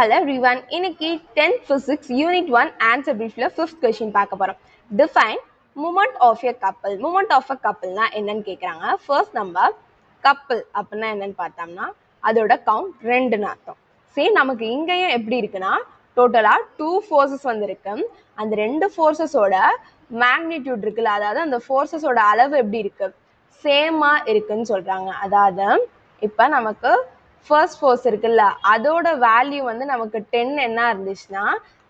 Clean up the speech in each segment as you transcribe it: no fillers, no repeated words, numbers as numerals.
Hello everyone. இன்னைக்கு 10th physics unit 1 answer briefல 5th question பார்க்க போறோம். Define moment of a couple. Moment of a couple னா என்னன்னு கேக்குறாங்க. First நம்ம couple அப்படினா என்னன்னு பார்த்தோம்னா அதோட count 2ன்னு அர்த்தம். சேம் நமக்கு இங்கேயும் எப்படி இருக்குன்னா டோட்டலா 2 forces வந்திருக்கு. அந்த ரெண்டு forcesோட magnitude இருக்குல்ல, அதாவது அந்த forcesோட அளவு எப்படி இருக்கு, சேமா இருக்குன்னு சொல்றாங்க. அதாவது இப்ப நமக்கு ஃபர்ஸ்ட் ஃபோர்ஸ் இருக்குல்ல, அதோட வேல்யூ வந்து நமக்கு 10 என்ன இருந்துச்சுன்னா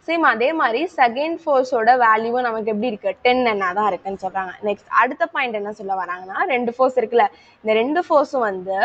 சேம் அதே மாதிரி செகண்ட் ஃபோர்ஸோட வேல்யூவும் நமக்கு எப்படி இருக்கு, 10 என்ன தான் இருக்குன்னு சொல்றாங்க. நெக்ஸ்ட் அடுத்த பாயிண்ட் என்ன சொல்ல வராங்கன்னா, ரெண்டு ஃபோர்ஸ் இருக்குல்ல, இந்த ரெண்டு ஃபோர்ஸும் வந்து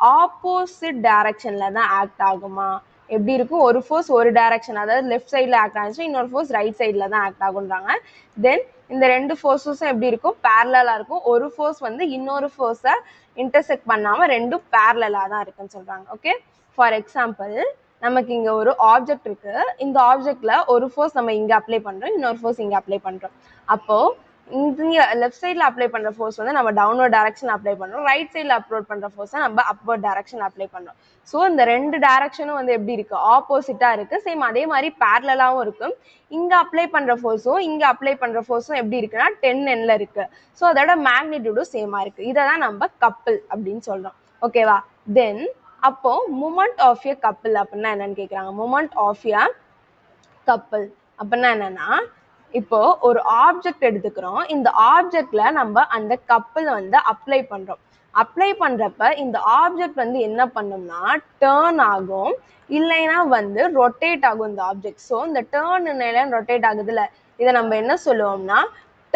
ஆப்போசிட் டைரக்ஷன்ல தான் ஆக்ட் ஆகுமா. எப்படி இருக்கும், ஒரு ஃபோர்ஸ் ஒரு டைரக்ஷன், அதாவது லெஃப்ட் சைடில் ஆக்ட் ஆகுச்சு, இன்னொரு ஃபோர்ஸ் ரைட் சைடில் தான் ஆக்ட் ஆகுன்றாங்க. தென் இந்த ரெண்டு ஃபோர்ஸஸும் எப்படி இருக்கும், பேரலாக இருக்கும். ஒரு ஃபோர்ஸ் வந்து இன்னொரு ஃபோர்ஸை இன்டர்செக்ட் பண்ணாமல் ரெண்டும் பேரலாக தான் இருக்குன்னு சொல்கிறாங்க. ஓகே, ஃபார் எக்ஸாம்பிள் நமக்கு இங்கே ஒரு ஆப்ஜெக்ட் இருக்குது. இந்த ஆப்ஜெக்டில் ஒரு ஃபோர்ஸ் நம்ம இங்கே அப்ளை பண்ணுறோம், இன்னொரு ஃபோர்ஸ் இங்கே அப்ளை பண்ணுறோம். அப்போது இங்கே லெஃப்ட் சைடில் அப்ளை பண்ணுற ஃபோர்ஸ் வந்து நம்ம டவுன்வர்ட் டைரக்ஷன் அப்ளை பண்ணுறோம், ரைட் சைடில் அப்லோட் பண்ணுற ஃபோர்ஸை நம்ம அப்வர்ட் டைரக்ஷன் அப்ளை பண்ணுறோம். ஸோ இந்த ரெண்டு டைரக்ஷனும் வந்து எப்படி இருக்குது, ஆப்போசிட்டாக இருக்குது. சேம் அதே மாதிரி பேரலாகவும் இருக்கும். இங்கே அப்ளை பண்ணுற ஃபோர்ஸும் இங்கே அப்ளை பண்ணுற ஃபோர்ஸும் எப்படி இருக்குன்னா 10Nல இருக்குது. ஸோ அதோட மேக்னிடியூடும் சேமாக இருக்குது. இதை தான் நம்ம கப்பிள் அப்படின்னு சொல்கிறோம். ஓகேவா. தென் அப்போ மூமெண்ட் ஆஃப் எ கப்பிள் அப்படின்னா என்னன்னு கேட்குறாங்க. மூமெண்ட் ஆஃப் எ கப்பிள் அப்படின்னா என்னன்னா, இப்போ ஒரு ஆப்ஜெக்ட் எடுத்துக்கிறோம். இந்த ஆப்ஜெக்ட்ல நம்ம அந்த கப்பிள் வந்து அப்ளை பண்றோம். அப்ளை பண்றப்ப இந்த ஆப்ஜெக்ட் வந்து என்ன பண்ணும்னா டேர்ன் ஆகும், இல்லைன்னா வந்து ரொட்டேட் ஆகும் இந்த ஆப்ஜெக்ட். ஸோ இந்த டேர்ன் ரொட்டேட் ஆகுதுல்ல, இதை நம்ம என்ன சொல்லுவோம்னா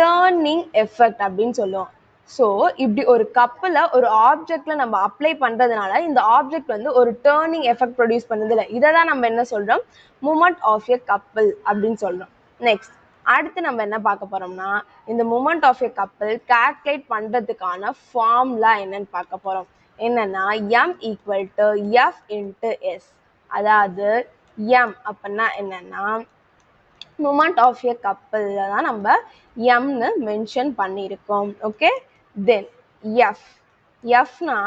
டேர்னிங் எஃபெக்ட் அப்படின்னு சொல்லுவோம். ஸோ இப்படி ஒரு கப்பில் ஒரு ஆப்ஜெக்ட்ல நம்ம அப்ளை பண்றதுனால இந்த ஆப்ஜெக்ட் வந்து ஒரு டேர்னிங் எஃபெக்ட் ப்ரொடியூஸ் பண்ணுதுல, இதை தான் நம்ம என்ன சொல்றோம், மூமெண்ட் ஆஃப் எ கப்பிள் அப்படின்னு சொல்றோம். நெக்ஸ்ட் அடுத்து நம்ம என்ன பார்க்க போறோம்னா, இந்த moment of a couple calculate பண்றதுக்கான ஃபார்முலா என்னன்னு பார்க்க போறோம். என்னன்னா m equal to F into S. அதாவது m அப்படின்னா என்னன்னா மூமெண்ட் ஆஃப் எ கப்பிள்ல தான் நம்ம எம்னு மென்ஷன் பண்ணியிருக்கோம். ஓகே. தென் எஃப்னா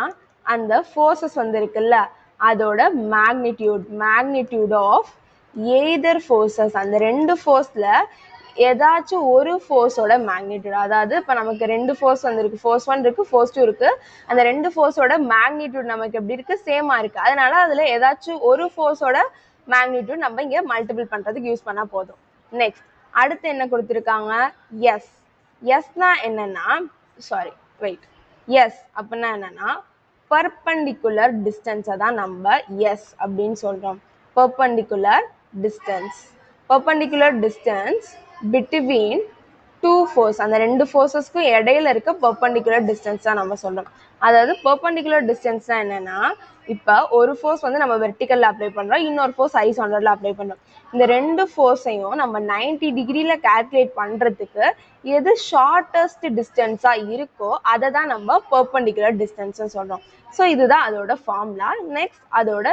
அந்த ஃபோர்ஸஸ் வந்து இருக்குல்ல, அதோட மேக்னிடியூட் ஆஃப் எய்தர் ஃபோர்ஸஸ், அந்த ரெண்டு ஃபோர்ஸில் ஏதாச்சும் ஒரு ஃபோர்ஸோட மேக்னிடியூட். அதாவது இப்போ நமக்கு ரெண்டு ஃபோர்ஸ் வந்துருக்கு, ஃபோர்ஸ் 1 இருக்குது, ஃபோர்ஸ் 2 இருக்குது. அந்த ரெண்டு ஃபோர்ஸோட மேக்னிடியூட் நமக்கு எப்படி இருக்குது, சேமாக இருக்குது. அதனால அதில் ஏதாச்சும் ஒரு ஃபோர்ஸோட மேக்னிடியூட் நம்ம இங்கே மல்டிபிள் பண்ணுறதுக்கு யூஸ் பண்ணால் போதும். நெக்ஸ்ட் அடுத்து என்ன கொடுத்துருக்காங்க, எஸ்னா என்னன்னா எஸ் அப்படின்னா என்னன்னா பர்பெண்டிகுலர் டிஸ்டன்ஸை தான் நம்ம எஸ் அப்படின்னு சொல்கிறோம். Perpendicular distance between two force, அந்த ரெண்டு ஃபோர்ஸஸ்க்கும் இடையில இருக்க பர்பெண்டிகுலர் டிஸ்டன்ஸ் தான் நம்ம சொல்கிறோம். அதாவது பர்பெண்டிகுலர் டிஸ்டன்ஸ்னா என்னன்னா, இப்போ ஒரு ஃபோர்ஸ் வந்து நம்ம வெர்டிக்கலில் அப்ளை பண்ணுறோம், இன்னொரு ஃபோர்ஸ் ஹரிசாண்டலில் அப்ளை பண்ணுறோம். இந்த ரெண்டு ஃபோர்ஸையும் நம்ம 90 டிகிரியில் கால்குலேட் பண்ணுறதுக்கு எது ஷார்ட்டஸ்ட் டிஸ்டன்ஸாக இருக்கோ அதை தான் நம்ம பர்பெண்டிகுலர் டிஸ்டன்ஸ்னு சொல்கிறோம். ஸோ இதுதான் அதோட ஃபார்முலா. நெக்ஸ்ட் அதோட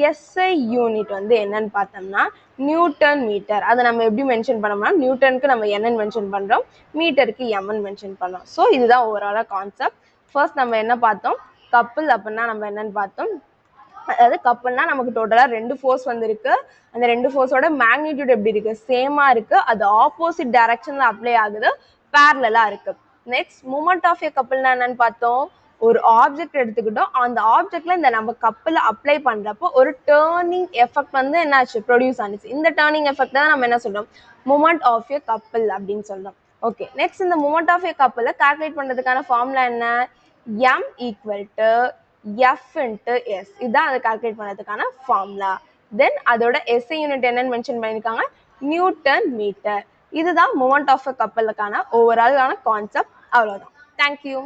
எஸ்ஐ யூனிட் வந்து என்னன்னு பார்த்தோம்னா நியூட்டன் மீட்டர். அதை நம்ம எப்படி மென்ஷன் பண்ணோம்னா, நியூட்டனுக்கு நம்ம என்னன்னு மென்ஷன் பண்ணுறோம், மீட்டருக்கு எம்ன்னு மென்ஷன் பண்ணுறோம். ஸோ இதுதான் ஓவராலாக கான்செப்ட். ஃபர்ஸ்ட் நம்ம என்ன பார்த்தோம், கப்பிள் அப்படின்னா நம்ம என்னன்னு பார்த்தோம். அதாவது கப்பிள்னா நமக்கு டோட்டலாக ரெண்டு ஃபோர்ஸ் வந்துருக்கு. அந்த ரெண்டு ஃபோர்ஸோட மேக்னிடியூட் எப்படி இருக்கு, சேமா இருக்கு. அது ஆப்போசிட் டைரக்ஷன்ல அப்ளை ஆகுது, பேரலா இருக்கு. நெக்ஸ்ட் மூமெண்ட் ஆஃப் எ கப்பிள்னா என்னன்னு பார்த்தோம். ஒரு ஆப்ஜெக்ட் எடுத்துக்கிட்டோம், அந்த ஆப்ஜெக்ட்ல இந்த நம்ம கப்பில் அப்ளை பண்றப்போ ஒரு டேர்னிங் எஃபெக்ட் வந்து என்னாச்சு, ப்ரொடியூஸ் ஆனிச்சு. இந்த டேர்னிங் எஃபெக்ட் தான் நம்ம என்ன சொல்றோம், மூமெண்ட் ஆஃப் எ கப்பிள் அப்படின்னு சொல்றோம். ஓகே. நெக்ஸ்ட் இந்த மூமெண்ட் ஆஃப் எ கப்பிளை கால்குலேட் பண்றதுக்கான ஃபார்முலா என்ன, m equal to F into S. இதுதான் அதை கால்குலேட் பண்ணுறதுக்கான ஃபார்முலா. தென் அதோட எஸ்ஐ யூனிட் என்னன்னு மென்ஷன் பண்ணியிருக்காங்க, நியூட்டன் மீட்டர். இதுதான் மூமெண்ட் ஆஃப் எ கப்பிளுக்கான ஓவராலான கான்செப்ட். அவ்வளோதான். தேங்க்யூ.